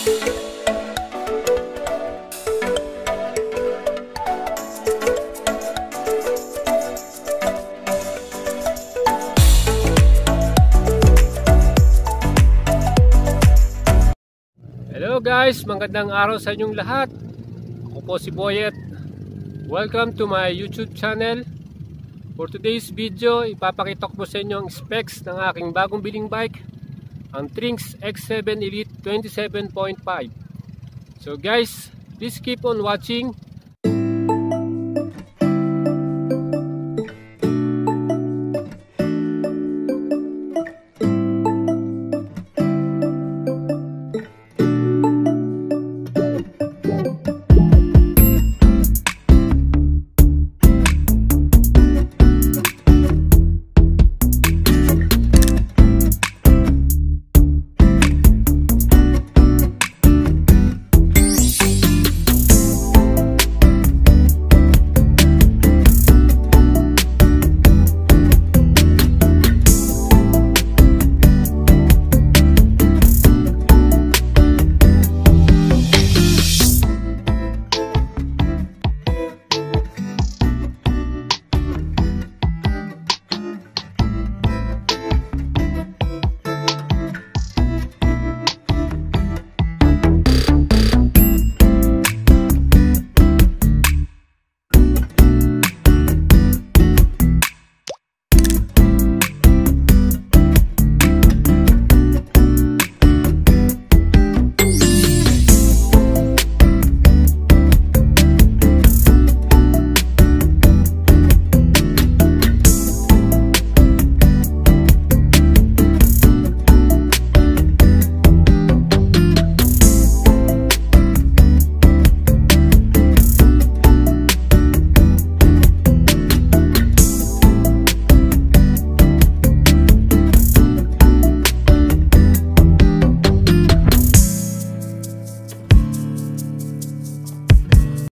Hello guys, magandang araw sa inyong lahat. Ako po si Boyet. Welcome to my YouTube channel. For today's video, ipapakita ko po sa inyo ang specs ng aking bagong biling bike, ang Trinx X7 Elite 27.5. So guys, please keep on watching